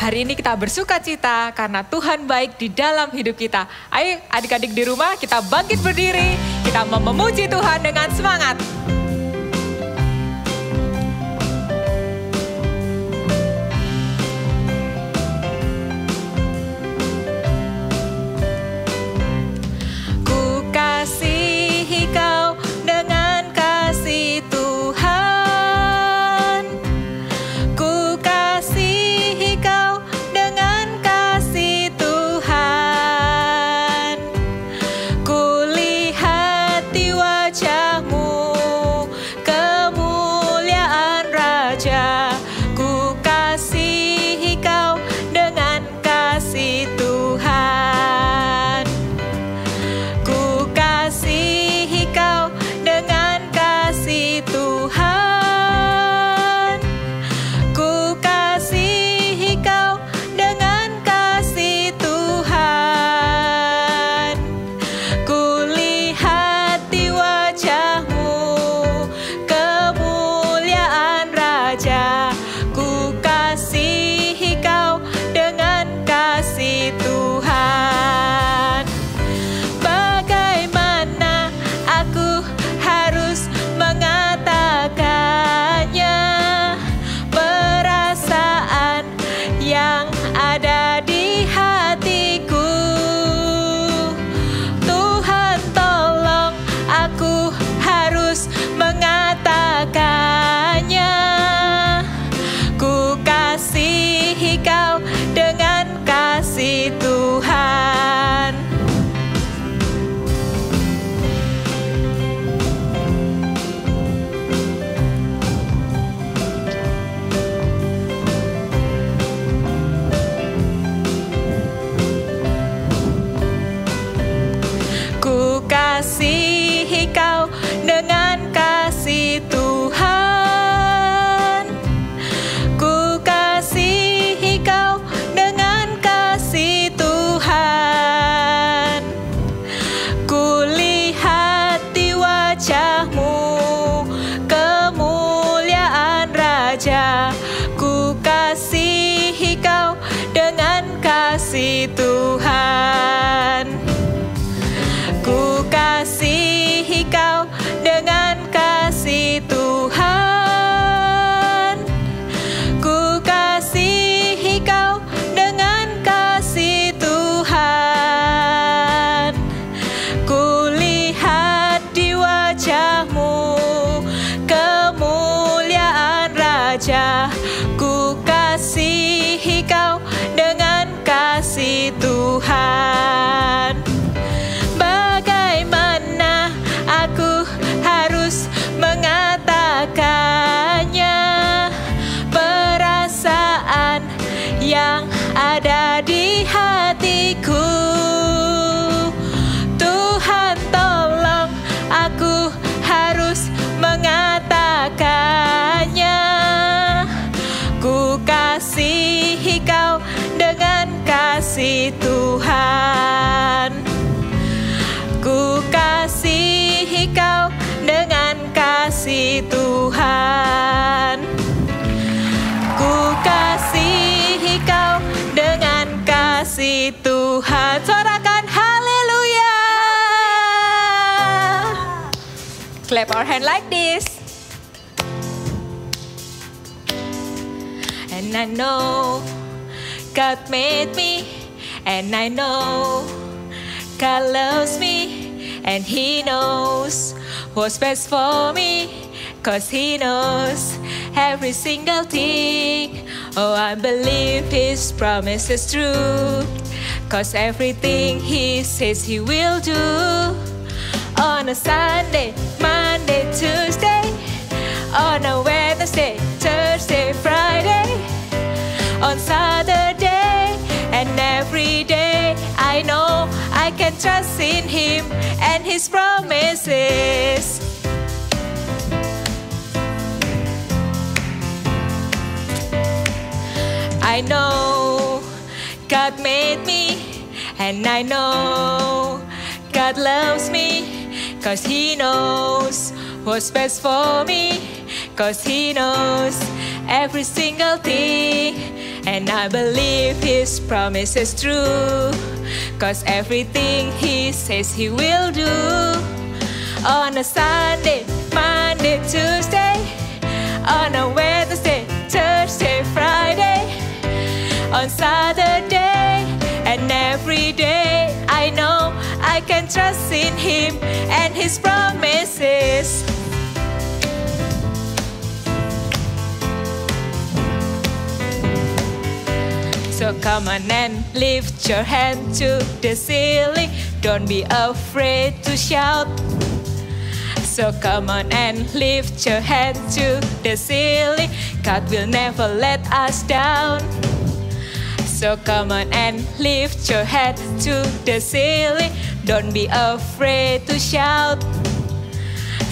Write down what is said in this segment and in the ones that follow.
Hari ini kita bersuka cita karena Tuhan baik di dalam hidup kita. Ayo adik-adik di rumah kita bangkit berdiri, kita mau memuji Tuhan dengan semangat. Ku kasihi kau dengan kasih Tuhan. Ku kasihi kau dengan kasih Tuhan. Ku lihat di wajahmu kemuliaan Raja. Ku kasihi kau dengan kasih Tuhan. Ku kasihi kau dengan kasih Tuhan. Ku kasihi kau dengan kasih Tuhan. Ku lihat di wajahmu kemuliaan Raja. Ku kasihi kau dengan kasih Tuhan. Bagaimana aku harus mengatakannya? Perasaan yang ada di hatiku. Tuhan tolong, aku harus mengatakannya. Ku kasihi kau dengan kasih Tuhan. Ku kasihi kau dengan kasih Tuhan. Ku kasihi kau dengan kasih Tuhan. Ku lihat di wajahmu kemuliaan Raja. Ku kasihi kau dengan kasih Tuhan. Ku kasihi kau dengan kasih Tuhan. Ku kasihi kau dengan kasih Tuhan. Ku lihat di wajahmu kemuliaan Raja. Ku kasihi kau dengan kasih Tuhan. Bagaimana aku harus mengatakannya? Perasaan yang ada di hatiku. Tuhan tolong, aku harus mengatakannya. Ku kasihi kau dengan kasih Tuhan. Ku kasihi kau dengan kasih Tuhan. Ku kasihi kau dengan kasih Tuhan. Suarakan haleluya. Clap our hand like this. And I know God made me, and I know God loves me, and He knows what's best for me, 'cause He knows every single thing. Oh, I believe His promise is true, 'cause everything He says He will do. On a Sunday, Monday, Tuesday, on a Wednesday, Thursday, Friday, on Saturday, and every day, I know I can trust in Him and His promises. I know God made me, and I know God loves me, 'cause He knows what's best for me, 'cause He knows every single thing, and I believe His promise is true, 'cause everything He says He will do. On a Sunday, Monday, Tuesday, on a Wednesday, Thursday, Friday, on Saturday, and every day, I know I can trust in Him and His promises. So come on and lift your hand to the ceiling. Don't be afraid to shout. So come on and lift your hand to the ceiling. God will never let us down. So come on and lift your head to the ceiling. Don't be afraid to shout.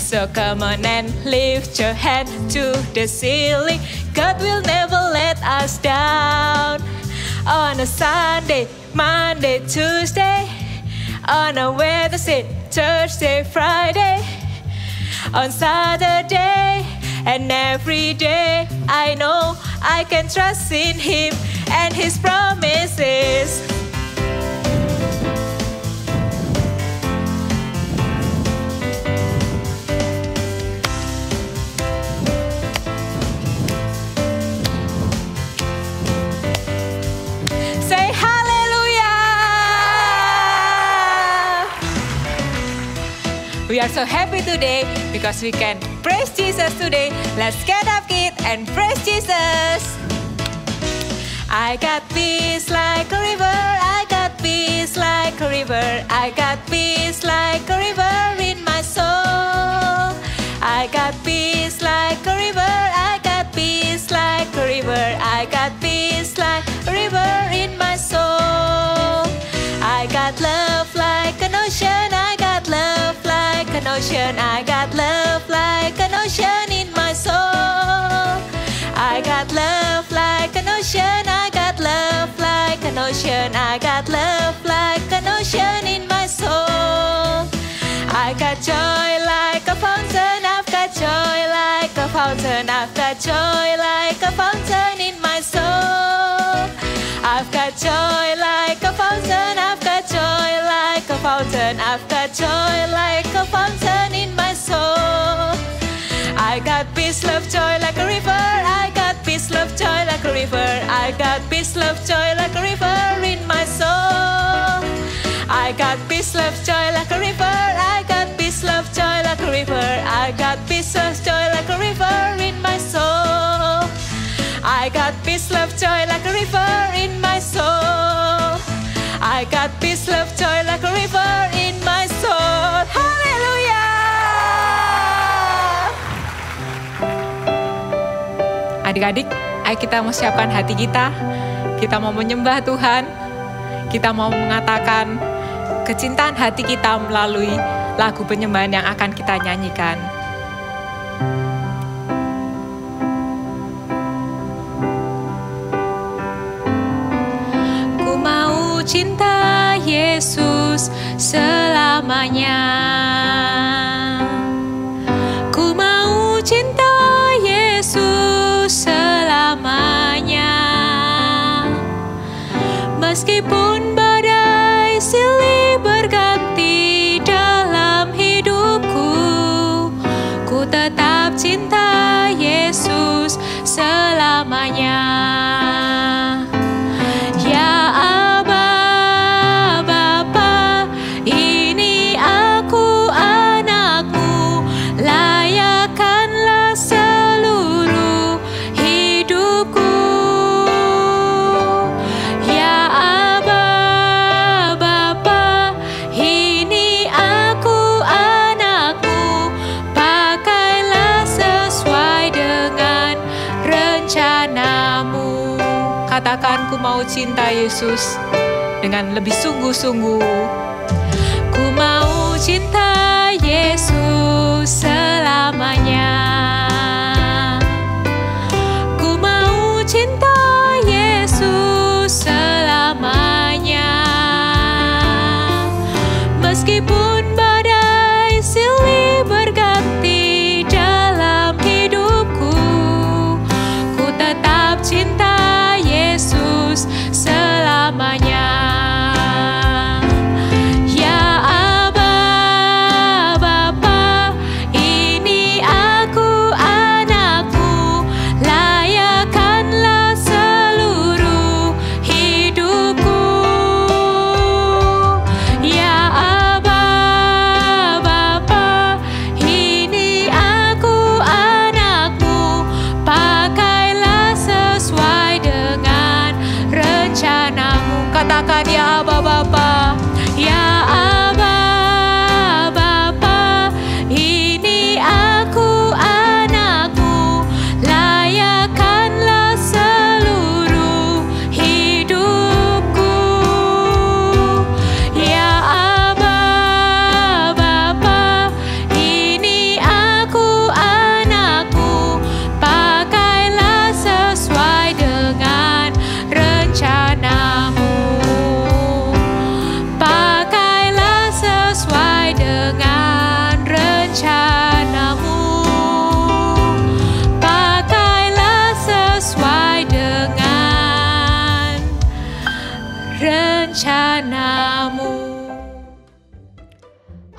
So come on and lift your head to the ceiling. God will never let us down. On a Sunday, Monday, Tuesday, on a Wednesday, Thursday, Friday, on Saturday, and every day, I know I can trust in Him and His promises. Say hallelujah! We are so happy today because we can praise Jesus today. Let's get up, kid, and praise Jesus. I got peace like a river, I got peace like a river, I got peace like a river in my soul. I got peace like a river, I got peace like a river, I got peace like a river in my soul. I got love like an ocean, I got love like an ocean, I got love like an ocean in my soul. I got love like an ocean, I got love like an ocean, I got love like an ocean in my soul. I got joy like a fountain, I've got joy like a fountain, I've got joy like a fountain in my soul. I've got joy like a fountain, I've got joy like a fountain, I've got joy like a fountain in my soul. I got peace, love, joy like a river, I got peace, love, joy like a river, I got peace, love, joy like a river in my soul. I got peace, love, joy like a river, I got peace, love, joy like a river, I got peace, love, joy like a river in my soul. I got peace, love, joy like a river in my soul. I got peace, love, joy like a river in my soul. Hallelujah! Adik-adik, ayo kita mau siapkan hati kita. Kita mau menyembah Tuhan. Kita mau mengatakan kecintaan hati kita melalui lagu penyembahan yang akan kita nyanyikan. Ku mau cinta Yesus selamanya. Ku mau cinta Yesus selamanya. Meskipun badai silih berganti dalam hidupku, ku tetap cinta Yesus selamanya. Ya Aba, Bapa, ini aku anakmu, layakkanlah seluruh hidupku. Ya Aba, Bapa, ini aku anakmu, pakailah sesuai dengan rencanamu. Katakan, ku mau cinta Yesus dengan lebih sungguh-sungguh. Ku mau cinta Yesus selamanya. Ku mau cinta Yesus selamanya. Meskipun badai silih berganti dalam hidupku, ku tetap cinta Yesus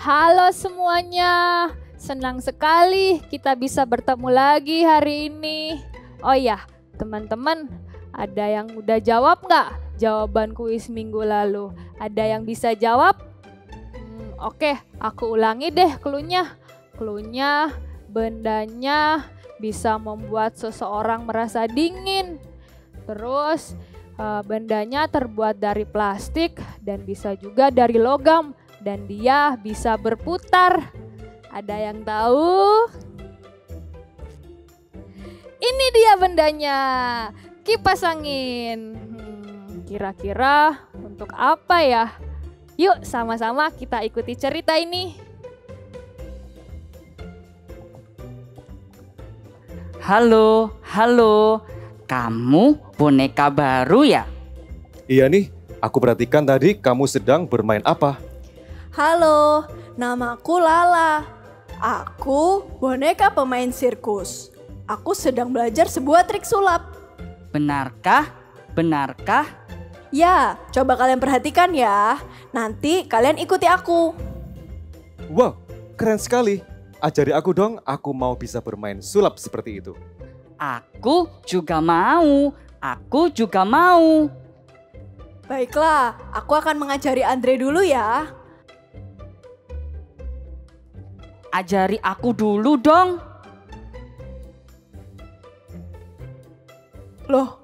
Halo semuanya, senang sekali kita bisa bertemu lagi hari ini. Oh ya, teman-teman, ada yang udah jawab nggak jawaban kuis minggu lalu? Ada yang bisa jawab? Oke, aku ulangi deh cluenya. Cluenya, bendanya bisa membuat seseorang merasa dingin. Terus, bendanya terbuat dari plastik dan bisa juga dari logam. Dan dia bisa berputar. Ada yang tahu? Ini dia bendanya, kipas angin. Kira-kira untuk apa ya? Yuk sama-sama kita ikuti cerita ini. Halo, kamu boneka baru ya? Iya nih, aku perhatikan tadi kamu sedang bermain apa? Halo, namaku Lala. Aku boneka pemain sirkus. Aku sedang belajar sebuah trik sulap. Benarkah? Ya, coba kalian perhatikan ya. Nanti kalian ikuti aku. Wow, keren sekali. Ajari aku dong, aku mau bisa bermain sulap seperti itu. Aku juga mau. Baiklah, aku akan mengajari Andre dulu ya. Ajari aku dulu dong. Loh,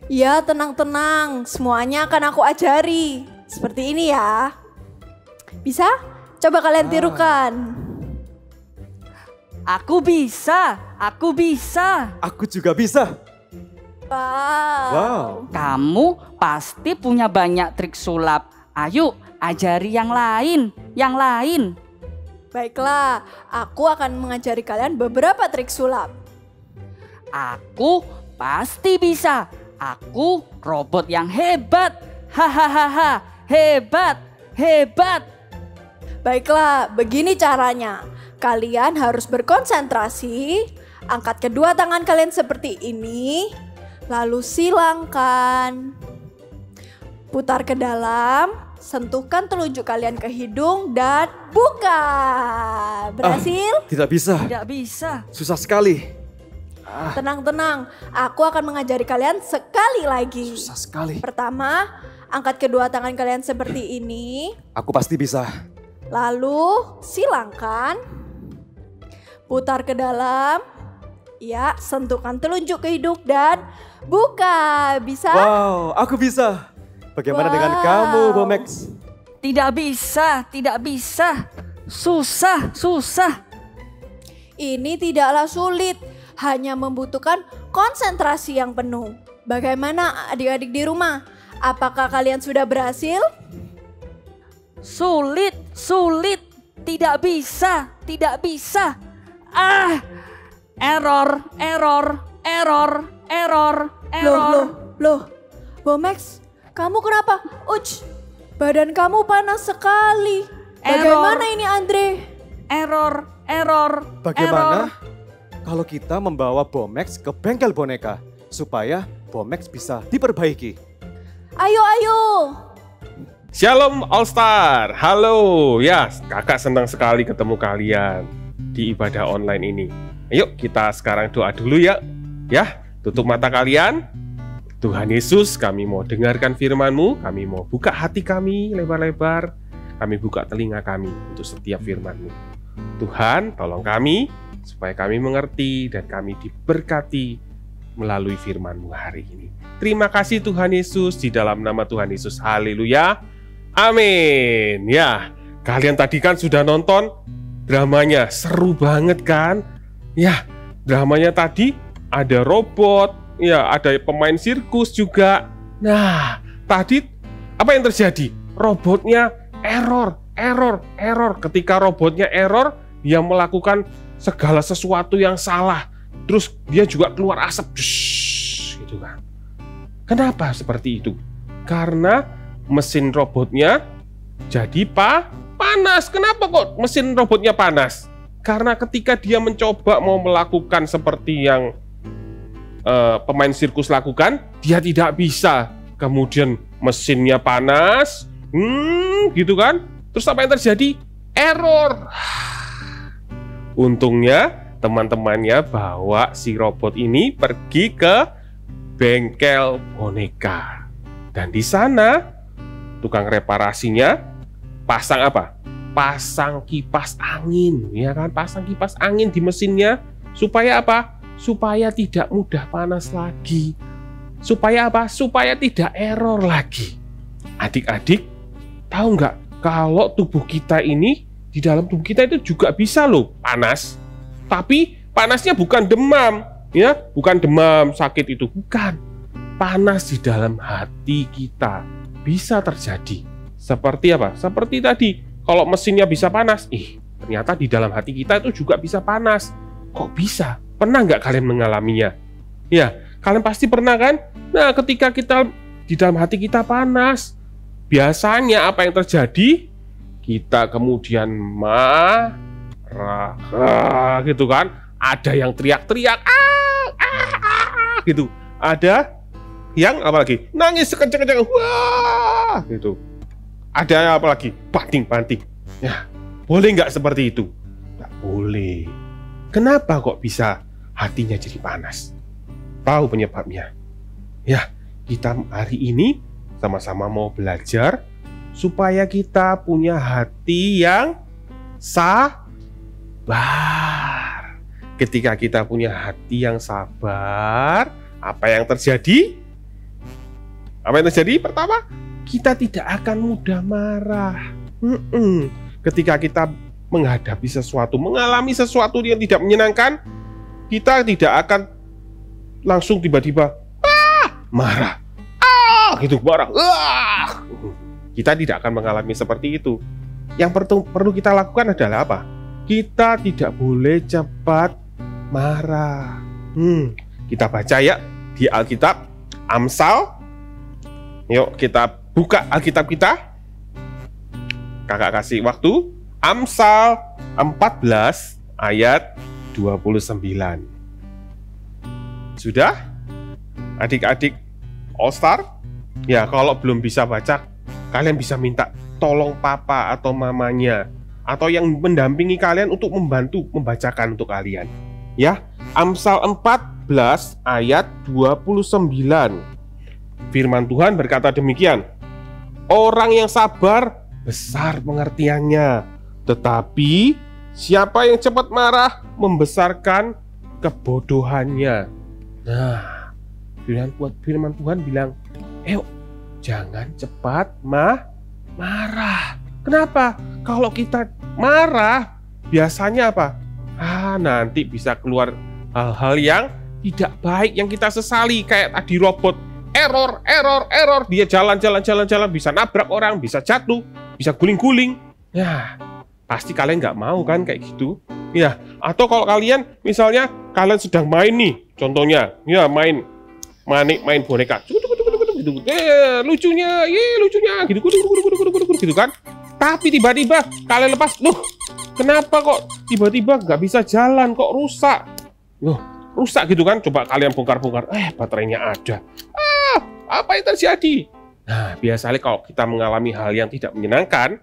ya tenang-tenang, semuanya akan aku ajari. Seperti ini ya. Bisa? Coba kalian tirukan. Aku bisa. Aku juga bisa. Wow. Kamu pasti punya banyak trik sulap. Ayo, ajari yang lain. Baiklah, aku akan mengajari kalian beberapa trik sulap. Aku pasti bisa. Aku robot yang hebat. Hahaha, hebat. Baiklah, begini caranya. Kalian harus berkonsentrasi. Angkat kedua tangan kalian seperti ini. Lalu silangkan. Putar ke dalam. Sentuhkan telunjuk kalian ke hidung dan buka. Berhasil? Tidak bisa. Tidak bisa. Susah sekali. Tenang-tenang, aku akan mengajari kalian sekali lagi. Susah sekali. Pertama, angkat kedua tangan kalian seperti ini. Aku pasti bisa. Lalu silangkan. Putar ke dalam. Ya, sentuhkan telunjuk ke hidung dan buka. Bisa? Wow, aku bisa. Bagaimana dengan kamu, Bomex? Tidak bisa. Susah. Ini tidaklah sulit, hanya membutuhkan konsentrasi yang penuh. Bagaimana adik-adik di rumah? Apakah kalian sudah berhasil? Sulit. Tidak bisa. Error. Loh, Bomex, kamu kenapa? Uch, badan kamu panas sekali. Bagaimana ini Andre? Error. Bagaimana kalau kita membawa Bomex ke bengkel boneka supaya Bomex bisa diperbaiki? Ayo. Shalom All Star, halo ya, kakak senang sekali ketemu kalian di ibadah online ini. Ayo kita sekarang doa dulu ya, tutup mata kalian. Tuhan Yesus, kami mau dengarkan firman-Mu, kami mau buka hati kami lebar-lebar, kami buka telinga kami untuk setiap firman-Mu. Tuhan, tolong kami supaya kami mengerti dan kami diberkati melalui firman-Mu hari ini. Terima kasih Tuhan Yesus, di dalam nama Tuhan Yesus, haleluya, amin. Ya, kalian tadi kan sudah nonton dramanya, seru banget kan? Ya, dramanya tadi ada robot, ya, ada pemain sirkus juga. Nah, tadi apa yang terjadi? Robotnya error. Ketika robotnya error, dia melakukan segala sesuatu yang salah. Terus dia juga keluar asap. Gitu kan. Kenapa seperti itu? Karena mesin robotnya jadi panas. Kenapa kok mesin robotnya panas? Karena ketika dia mencoba mau melakukan seperti yang pemain sirkus lakukan, dia tidak bisa. Kemudian mesinnya panas, gitu kan. Terus apa yang terjadi? error. Untungnya teman-temannya bawa si robot ini pergi ke bengkel boneka. Dan di sana tukang reparasinya pasang apa? Pasang kipas angin, ya kan? Pasang kipas angin di mesinnya supaya apa? Supaya tidak mudah panas lagi. Supaya apa? Supaya tidak error lagi. Adik-adik, tahu nggak kalau tubuh kita ini, di dalam tubuh kita itu juga bisa loh panas. Tapi panasnya bukan demam, ya, bukan demam sakit itu, bukan. Panas di dalam hati kita bisa terjadi. Seperti apa? Seperti tadi, kalau mesinnya bisa panas, ternyata di dalam hati kita itu juga bisa panas. Kok bisa? Pernah nggak kalian mengalaminya? Ya, kalian pasti pernah kan? Nah, ketika kita di dalam hati kita panas, biasanya apa yang terjadi? Kita kemudian marah, gitu kan? Ada yang teriak-teriak, gitu. Ada yang apa lagi? Nangis sekencang-kencang, wah, gitu. Ada apa lagi? Banting-banting. Ya, boleh nggak seperti itu? Nggak boleh. Kenapa kok bisa hatinya jadi panas? Tahu penyebabnya? Ya, kita hari ini sama-sama mau belajar supaya kita punya hati yang sabar. Ketika kita punya hati yang sabar, apa yang terjadi? Apa yang terjadi? Pertama, kita tidak akan mudah marah. Ketika kita menghadapi sesuatu, mengalami sesuatu yang tidak menyenangkan, kita tidak akan langsung tiba-tiba marah, gitu marah. Kita tidak akan mengalami seperti itu. Yang perlu kita lakukan adalah apa? Kita tidak boleh cepat marah. Kita baca ya di Alkitab Amsal. Yuk kita buka Alkitab kita. Kakak kasih waktu. Amsal 14 ayat 29. Sudah? Adik-adik All Star? Ya, kalau belum bisa baca, kalian bisa minta tolong papa atau mamanya atau yang mendampingi kalian untuk membantu membacakan untuk kalian. Ya, Amsal 14 ayat 29. Firman Tuhan berkata demikian. Orang yang sabar besar pengertiannya, tetapi siapa yang cepat marah membesarkan kebodohannya. Nah, firman Tuhan bilang, jangan cepat marah. Kenapa? Kalau kita marah, biasanya apa? Nanti bisa keluar hal-hal yang tidak baik yang kita sesali. Kayak tadi robot, error. Dia jalan, bisa nabrak orang, bisa jatuh, bisa guling-guling. Ya, pasti kalian nggak mau kan kayak gitu. Ya, atau kalau kalian, misalnya kalian sedang main nih, contohnya, ya main boneka. Gitu. Lucunya, gitu kan. Tapi tiba-tiba kalian lepas, kenapa kok tiba-tiba nggak bisa jalan, kok rusak? Rusak gitu kan. Coba kalian bongkar-bongkar, baterainya ada. Apa yang terjadi? Nah, biasanya kalau kita mengalami hal yang tidak menyenangkan,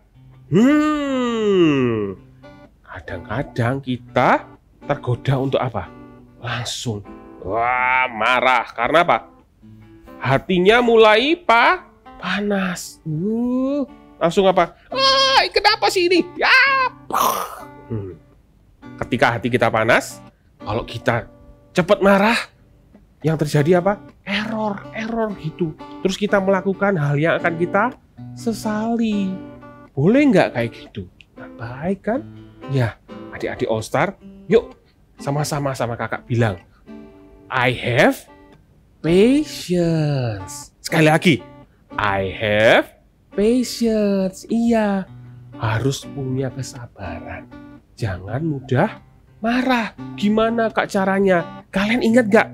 kadang-kadang kita tergoda untuk apa? Langsung marah. Karena apa? Hatinya mulai panas. Langsung apa? Kenapa sih ini? Ya. Ketika hati kita panas, kalau kita cepat marah, yang terjadi apa? Error gitu. Terus kita melakukan hal yang akan kita sesali. Boleh nggak kayak gitu? Nggak baik kan? Ya, adik-adik All Star, yuk sama-sama sama kakak bilang, I have patience. Sekali lagi, I have patience. Iya, harus punya kesabaran. Jangan mudah marah. Gimana kak caranya? Kalian ingat gak?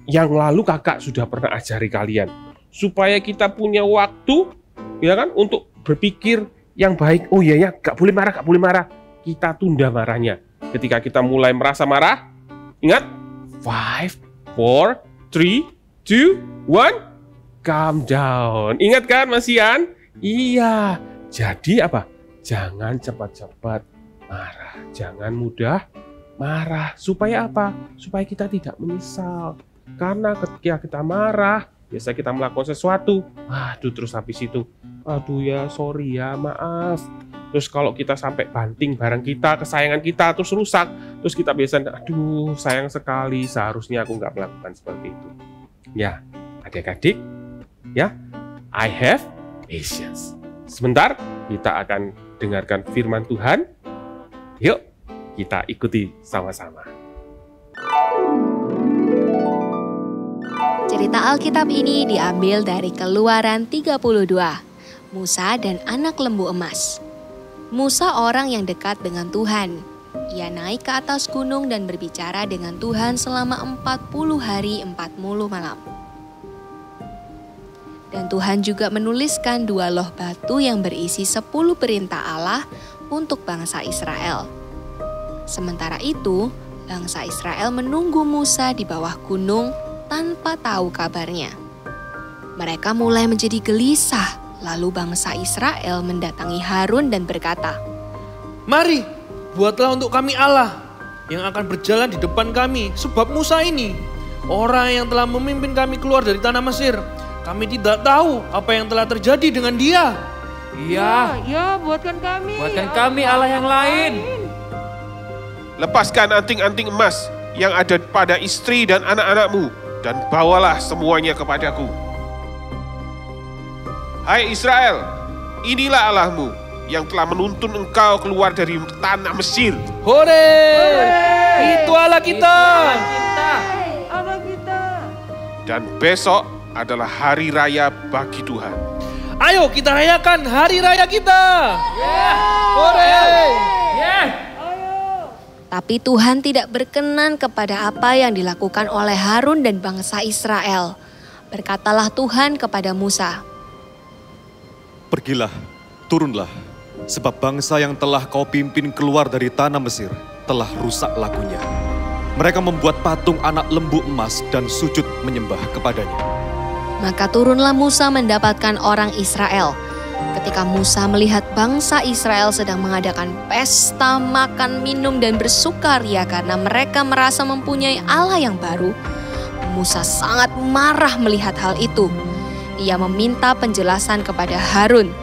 Yang lalu kakak sudah pernah ajari kalian. Supaya kita punya waktu, ya kan, untuk berpikir yang baik. Oh iya ya, gak boleh marah. Kita tunda marahnya. Ketika kita mulai merasa marah, ingat, 5, 4, 3, 2, 1, calm down. Ingat kan Mas Ian? Iya. Jadi apa? jangan cepat-cepat marah, jangan mudah marah. Supaya apa? Supaya kita tidak menyesal. Karena ketika kita marah, biasa kita melakukan sesuatu, waduh, terus habis itu, aduh ya, sorry ya, maaf. Terus kalau kita sampai banting barang kita, kesayangan kita, terus rusak, terus kita biasanya, aduh, sayang sekali, seharusnya aku nggak melakukan seperti itu. Ya, adik-adik, ya, I have patience. Sebentar, kita akan dengarkan firman Tuhan. Yuk, kita ikuti sama-sama. Cerita Alkitab ini diambil dari Keluaran 32, Musa dan anak lembu emas. Musa orang yang dekat dengan Tuhan. Ia naik ke atas gunung dan berbicara dengan Tuhan selama 40 hari 40 malam. Dan Tuhan juga menuliskan 2 loh batu yang berisi 10 perintah Allah untuk bangsa Israel. Sementara itu, bangsa Israel menunggu Musa di bawah gunung tanpa tahu kabarnya. Mereka mulai menjadi gelisah. Lalu bangsa Israel mendatangi Harun dan berkata, "Mari, buatlah untuk kami Allah yang akan berjalan di depan kami. Sebab Musa ini, orang yang telah memimpin kami keluar dari tanah Mesir. Kami tidak tahu apa yang telah terjadi dengan dia." Ya, buatkan kami Allah yang lain. Lepaskan anting-anting emas yang ada pada istri dan anak-anakmu, dan bawalah semuanya kepadaku. Hai Israel, inilah Allahmu yang telah menuntun engkau keluar dari tanah Mesir. Hore! Itu Allah kita. Dan besok adalah hari raya bagi Tuhan. Ayo kita rayakan hari raya kita. Hore! Tapi Tuhan tidak berkenan kepada apa yang dilakukan oleh Harun dan bangsa Israel. Berkatalah Tuhan kepada Musa, Pergilah, turunlah, sebab bangsa yang telah kau pimpin keluar dari tanah Mesir telah rusak lakunya. Mereka membuat patung anak lembu emas dan sujud menyembah kepadanya. Maka turunlah Musa mendapatkan orang Israel. Ketika Musa melihat bangsa Israel sedang mengadakan pesta, makan, minum, dan bersukaria karena mereka merasa mempunyai Allah yang baru, Musa sangat marah melihat hal itu. Ia meminta penjelasan kepada Harun.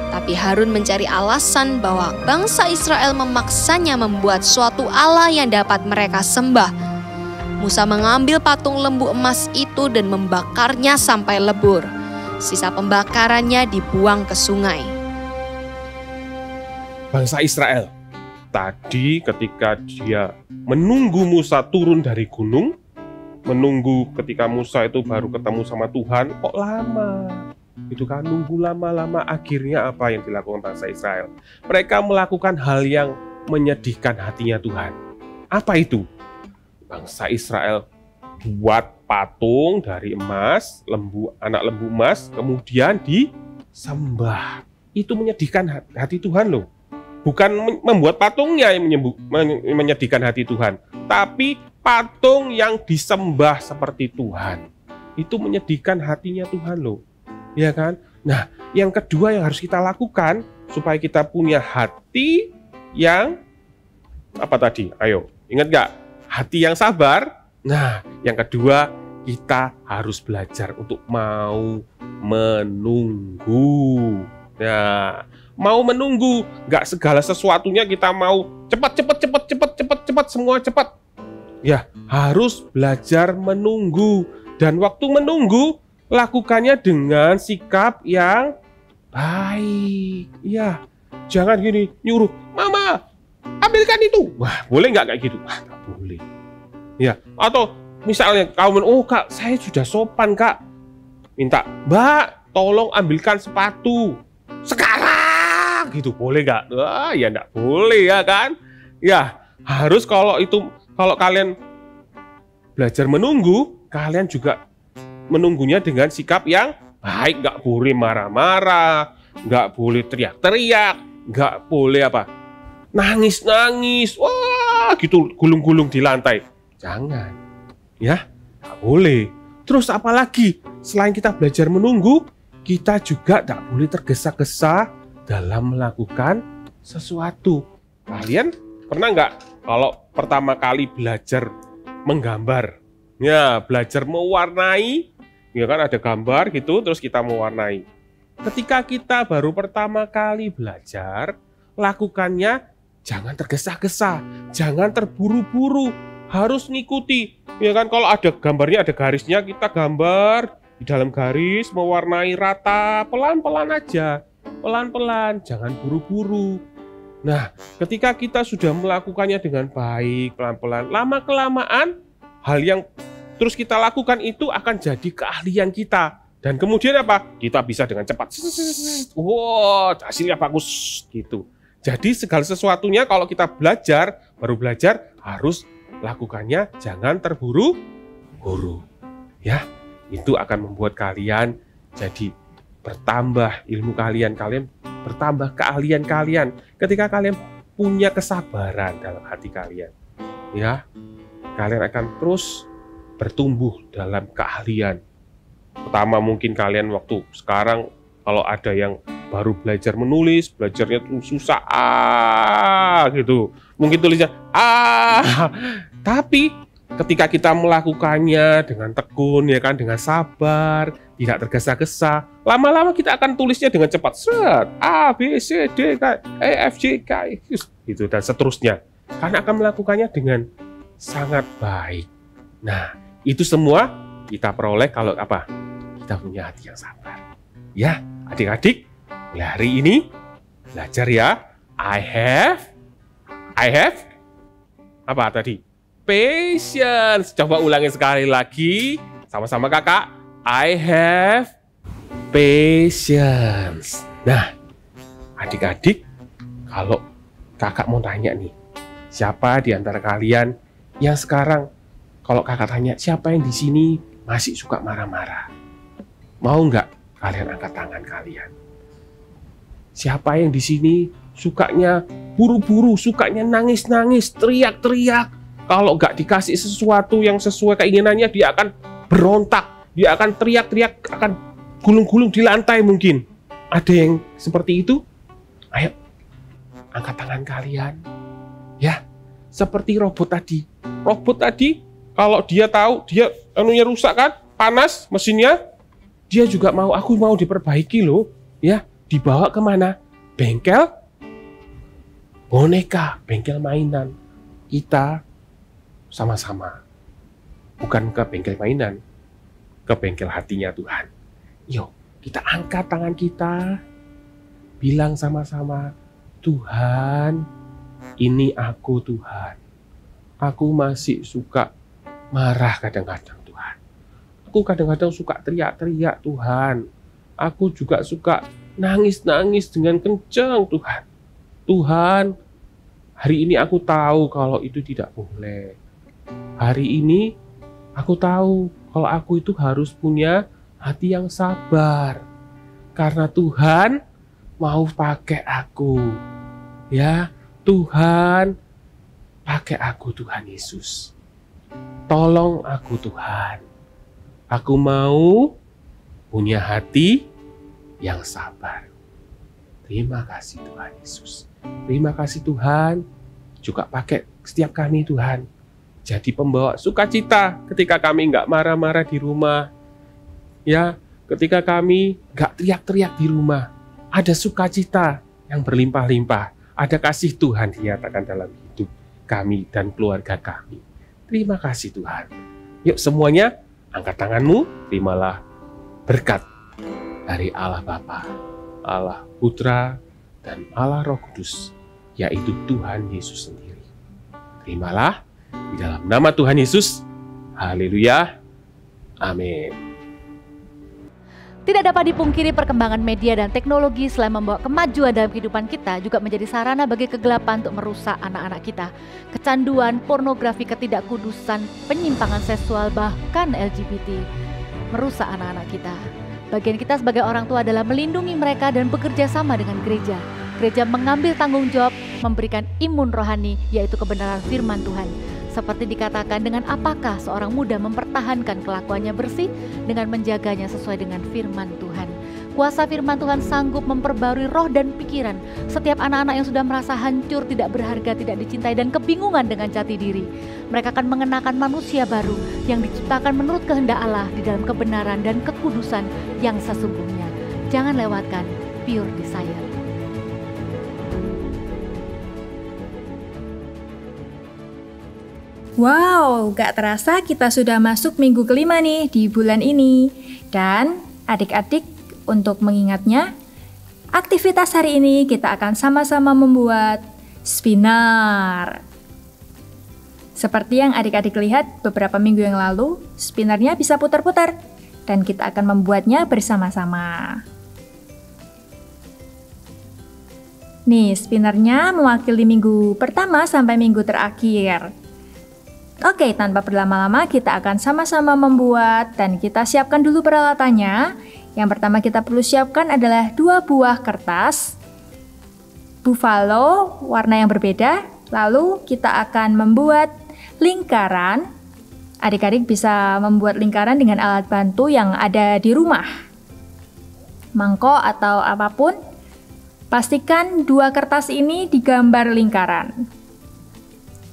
Tapi Harun mencari alasan bahwa bangsa Israel memaksanya membuat suatu Allah yang dapat mereka sembah. Musa mengambil patung lembu emas itu dan membakarnya sampai lebur. Sisa pembakarannya dibuang ke sungai. Bangsa Israel tadi ketika dia menunggu Musa turun dari gunung, menunggu ketika Musa itu baru ketemu sama Tuhan, kok lama? Itu kan nunggu lama-lama, akhirnya apa yang dilakukan bangsa Israel? Mereka melakukan hal yang menyedihkan hatinya Tuhan. Apa itu? Bangsa Israel buat patung dari emas, anak lembu emas, kemudian disembah. Itu menyedihkan hati Tuhan loh. Bukan membuat patungnya yang menyedihkan hati Tuhan, tapi patung yang disembah seperti Tuhan. Itu menyedihkan hatinya Tuhan loh. Ya kan? Nah, yang kedua yang harus kita lakukan supaya kita punya hati yang apa tadi? Ayo, ingat gak? Hati yang sabar. Nah, yang kedua kita harus belajar untuk mau menunggu. Nah, mau menunggu, gak segala sesuatunya kita mau cepat, semua cepat. Ya, harus belajar menunggu. Dan waktu menunggu, lakukannya dengan sikap yang baik. Ya, jangan gini, nyuruh, "Mama, ambilkan itu." Wah, boleh nggak kayak gitu? Wah, nggak boleh. Ya, atau misalnya kamu, "Oh Kak, saya sudah sopan Kak." Minta, "Mbak, tolong ambilkan sepatu. Sekarang." Gitu, boleh nggak? Wah, ya nggak boleh ya kan? Ya, harus kalau kalian belajar menunggu, kalian juga menunggunya dengan sikap yang baik. Nggak boleh marah-marah, nggak boleh teriak-teriak, nggak boleh apa, nangis-nangis, wah gitu, gulung-gulung di lantai. Jangan, ya, nggak boleh. Terus apalagi, selain kita belajar menunggu, kita juga nggak boleh tergesa-gesa dalam melakukan sesuatu. Kalian pernah nggak kalau pertama kali belajar menggambar? Ya, belajar mewarnai, ya kan ada gambar gitu, terus kita mewarnai. Ketika kita baru pertama kali belajar, lakukannya jangan tergesa-gesa, jangan terburu-buru, harus ngikuti. Ya kan, kalau ada gambarnya, ada garisnya, kita gambar di dalam garis, mewarnai rata, pelan-pelan aja, pelan-pelan, jangan buru-buru. Nah, ketika kita sudah melakukannya dengan baik, pelan-pelan, lama-kelamaan, hal yang terus kita lakukan itu akan jadi keahlian kita. Dan kemudian apa? Kita bisa dengan cepat. Wow, hasilnya bagus gitu. Jadi segala sesuatunya kalau kita belajar, baru belajar, harus lakukannya jangan terburu-buru. Ya, itu akan membuat kalian jadi bertambah ilmu kalian, kalian bertambah keahlian kalian. Ketika kalian punya kesabaran dalam hati kalian, ya, kalian akan terus bertumbuh dalam keahlian. Pertama mungkin kalian waktu sekarang kalau ada yang baru belajar menulis, belajarnya tuh susah gitu. Mungkin tulisnya tapi ketika kita melakukannya dengan tekun, ya kan, dengan sabar, tidak tergesa-gesa, lama-lama kita akan tulisnya dengan cepat. Set, A, B, C, D, E, F, G, K, gitu dan seterusnya. Karena akan melakukannya dengan sangat baik. Nah, itu semua kita peroleh kalau apa? Kita punya hati yang sabar. Ya, adik-adik, mulai hari ini belajar ya. I have apa tadi? Patience. Coba ulangi sekali lagi sama-sama kakak. I have patience. Nah, adik-adik, kalau kakak mau tanya nih, siapa di antara kalian yang sekarang kalau kakak tanya siapa yang di sini masih suka marah-marah? Mau nggak kalian angkat tangan kalian? Siapa yang di sini sukanya buru-buru, sukanya nangis-nangis, teriak-teriak? Kalau nggak dikasih sesuatu yang sesuai keinginannya, dia akan berontak, dia akan teriak-teriak, akan gulung-gulung di lantai mungkin. Ada yang seperti itu? Ayo, angkat tangan kalian. Ya, seperti robot tadi. Robot tadi, kalau dia tahu, dia anunya rusak kan, panas mesinnya, dia juga mau, aku mau diperbaiki loh. Ya, dibawa kemana? Bengkel boneka, bengkel mainan. Kita sama-sama, bukan ke bengkel mainan, ke bengkel hatinya Tuhan. Yuk, kita angkat tangan kita, bilang sama-sama, Tuhan, ini aku Tuhan. Aku masih suka marah kadang-kadang Tuhan. Aku kadang-kadang suka teriak-teriak Tuhan. Aku juga suka nangis-nangis dengan kencang Tuhan. Tuhan, hari ini aku tahu kalau itu tidak boleh. Hari ini aku tahu kalau aku itu harus punya hati yang sabar. Karena Tuhan mau pakai aku. Ya, Tuhan, pakai aku Tuhan Yesus. Tolong aku Tuhan. Aku mau punya hati yang sabar. Terima kasih Tuhan Yesus. Terima kasih Tuhan. Juga pakai setiap kami Tuhan. Jadi pembawa sukacita ketika kami nggak marah-marah di rumah. Ya, ketika kami nggak teriak-teriak di rumah. Ada sukacita yang berlimpah-limpah. Ada kasih Tuhan dinyatakan dalam hidup kami dan keluarga kami. Terima kasih Tuhan. Yuk semuanya angkat tanganmu, terimalah berkat dari Allah Bapa, Allah Putra, dan Allah Roh Kudus, yaitu Tuhan Yesus sendiri. Terimalah di dalam nama Tuhan Yesus. Haleluya. Amin. Tidak dapat dipungkiri perkembangan media dan teknologi selain membawa kemajuan dalam kehidupan kita juga menjadi sarana bagi kegelapan untuk merusak anak-anak kita. Kecanduan, pornografi, ketidakkudusan, penyimpangan seksual, bahkan LGBT merusak anak-anak kita. Bagian kita sebagai orang tua adalah melindungi mereka dan bekerja sama dengan gereja. Gereja mengambil tanggung jawab memberikan imun rohani, yaitu kebenaran firman Tuhan. Seperti dikatakan, dengan apakah seorang muda mempertahankan kelakuannya bersih dengan menjaganya sesuai dengan firman Tuhan. Kuasa firman Tuhan sanggup memperbarui roh dan pikiran setiap anak-anak yang sudah merasa hancur, tidak berharga, tidak dicintai, dan kebingungan dengan jati diri. Mereka akan mengenakan manusia baru yang diciptakan menurut kehendak Allah di dalam kebenaran dan kekudusan yang sesungguhnya. Jangan lewatkan Pure Desire. Wow, gak terasa kita sudah masuk minggu kelima nih di bulan ini. Dan adik-adik, untuk mengingatnya, aktivitas hari ini kita akan sama-sama membuat spinner. Seperti yang adik-adik lihat beberapa minggu yang lalu, spinnernya bisa putar-putar. Dan kita akan membuatnya bersama-sama. Nih, spinnernya mewakili minggu pertama sampai minggu terakhir. Oke, tanpa berlama-lama kita akan sama-sama membuat dan kita siapkan dulu peralatannya. Yang pertama kita perlu siapkan adalah 2 buah kertas buffalo warna yang berbeda. Lalu kita akan membuat lingkaran. Adik-adik bisa membuat lingkaran dengan alat bantu yang ada di rumah. Mangkok atau apapun. Pastikan 2 kertas ini digambar lingkaran.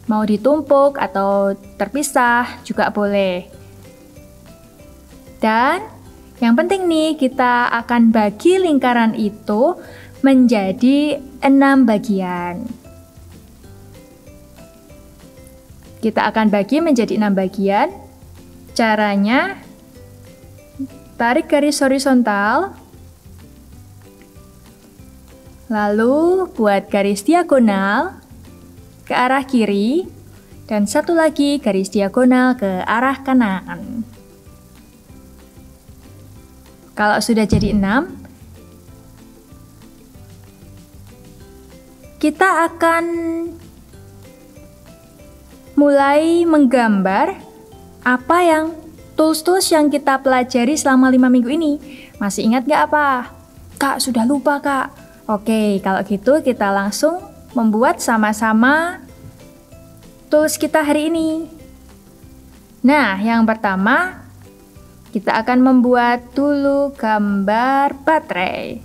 Mau ditumpuk atau terpisah juga boleh. Dan yang penting nih, kita akan bagi lingkaran itu menjadi 6 bagian. Kita akan bagi menjadi 6 bagian. Caranya, tarik garis horizontal, lalu buat garis diagonal ke arah kiri, dan satu lagi garis diagonal ke arah kanan. Kalau sudah jadi 6, kita akan mulai menggambar apa yang tools-tools yang kita pelajari selama 5 minggu ini. Masih ingat gak apa? Kak, sudah lupa kak. Oke, kalau gitu kita langsung membuat sama-sama tools kita hari ini. Nah, yang pertama kita akan membuat dulu gambar baterai.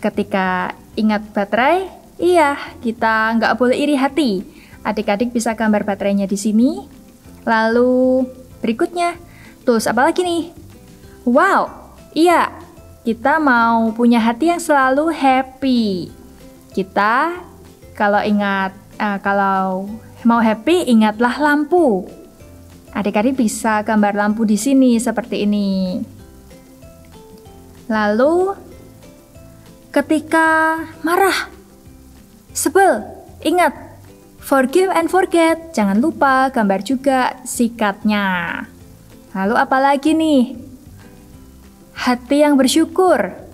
Ketika ingat baterai, iya, kita nggak boleh iri hati. Adik-adik bisa gambar baterainya di sini. Lalu berikutnya, tools apa lagi nih? Wow, iya, kita mau punya hati yang selalu happy. Kita kalau mau happy, ingatlah lampu. Adik-adik bisa gambar lampu di sini seperti ini. Lalu ketika marah, sebel, ingat forgive and forget. Jangan lupa gambar juga sikatnya. Lalu apalagi nih? Hati yang bersyukur.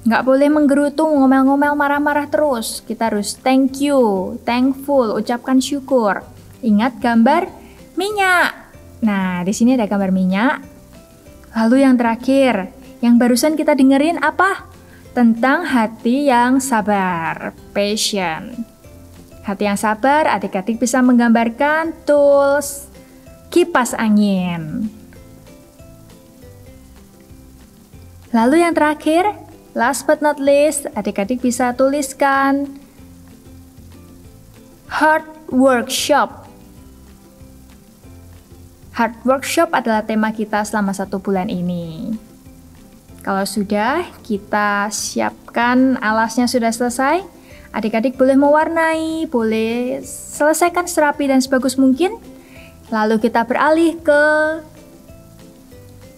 Nggak boleh menggerutu, ngomel-ngomel, marah-marah terus. Kita harus thank you, thankful, ucapkan syukur. Ingat gambar minyak. Nah, di sini ada gambar minyak. Lalu yang terakhir, yang barusan kita dengerin apa? Tentang hati yang sabar, patient. Hati yang sabar, adik-adik bisa menggambarkan tools kipas angin. Lalu yang terakhir, last but not least, adik-adik bisa tuliskan Heart Workshop. Heart Workshop adalah tema kita selama 1 bulan ini. Kalau sudah, kita siapkan alasnya sudah selesai. Adik-adik boleh mewarnai, boleh selesaikan serapi dan sebagus mungkin. Lalu kita beralih ke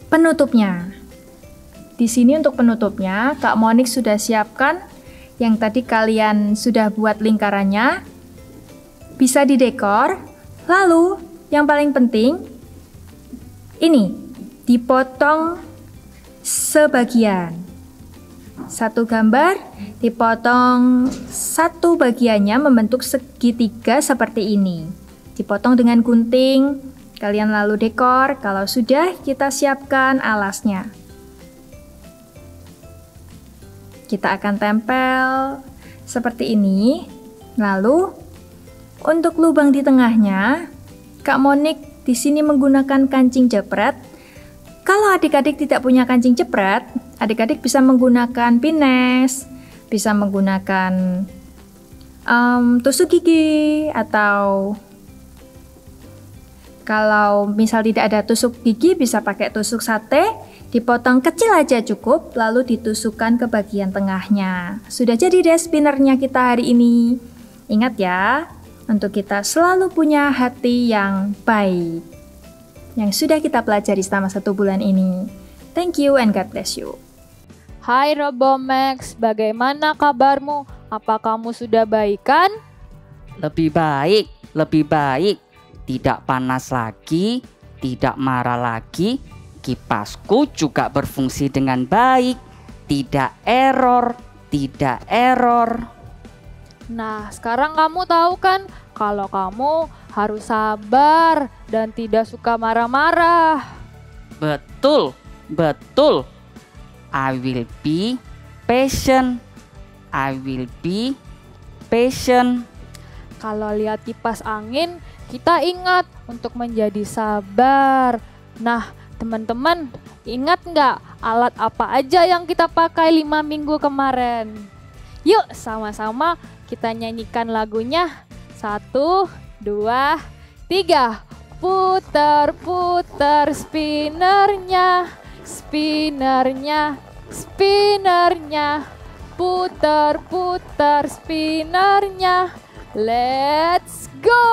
penutupnya. Di sini untuk penutupnya, Kak Monik sudah siapkan yang tadi kalian sudah buat lingkarannya. Bisa didekor. Lalu, yang paling penting, ini dipotong sebagian. Satu gambar dipotong satu bagiannya membentuk segitiga seperti ini. Dipotong dengan gunting, kalian lalu dekor. Kalau sudah, kita siapkan alasnya. Kita akan tempel seperti ini. Lalu untuk lubang di tengahnya, Kak Monik di sini menggunakan kancing jepret. Kalau adik-adik tidak punya kancing jepret, adik-adik bisa menggunakan pines Bisa menggunakan tusuk gigi, atau kalau misal tidak ada tusuk gigi bisa pakai tusuk sate, dipotong kecil aja cukup, lalu ditusukkan ke bagian tengahnya. Sudah jadi deh spinnernya kita hari ini. Ingat ya, untuk kita selalu punya hati yang baik, yang sudah kita pelajari selama 1 bulan ini. Thank you and God bless you. Hai Robomax, bagaimana kabarmu? Apa kamu sudah baikan? Lebih baik. Tidak panas lagi, tidak marah lagi. Kipasku juga berfungsi dengan baik. Tidak error. Nah, sekarang kamu tahu kan kalau kamu harus sabar dan tidak suka marah-marah. Betul. I will be patient. Kalau lihat kipas angin, kita ingat untuk menjadi sabar. Nah, teman-teman, ingat nggak alat apa aja yang kita pakai 5 minggu kemarin? Yuk, sama-sama kita nyanyikan lagunya. 1, 2, 3. Putar-putar spinnernya. Putar-putar spinnernya. Let's go!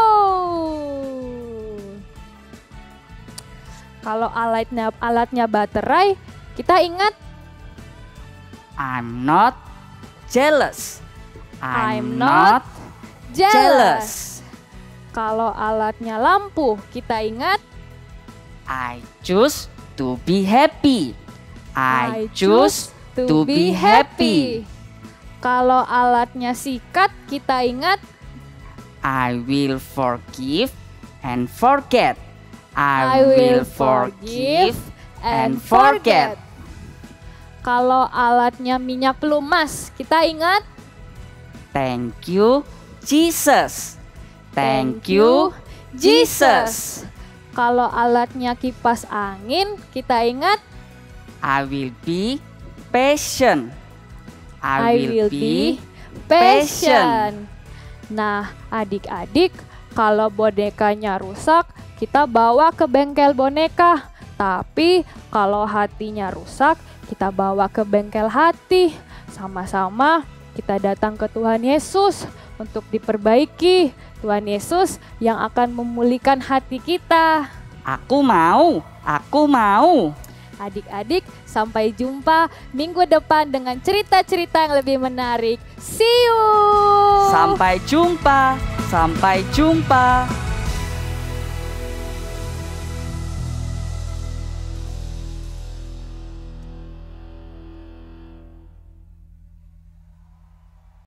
Kalau alatnya baterai, kita ingat I'm not jealous. Kalau alatnya lampu, kita ingat I choose to be happy. Kalau alatnya sikat, kita ingat I will forgive and forget. Kalau alatnya minyak pelumas, kita ingat Thank you, Jesus. Kalau alatnya kipas angin, kita ingat I will be patient. Nah, adik-adik, kalau bonekanya rusak, kita bawa ke bengkel boneka. Tapi kalau hatinya rusak, kita bawa ke bengkel hati. Sama-sama kita datang ke Tuhan Yesus untuk diperbaiki. Tuhan Yesus yang akan memulihkan hati kita. Aku mau. Adik-adik, sampai jumpa minggu depan dengan cerita-cerita yang lebih menarik. See you! Sampai jumpa.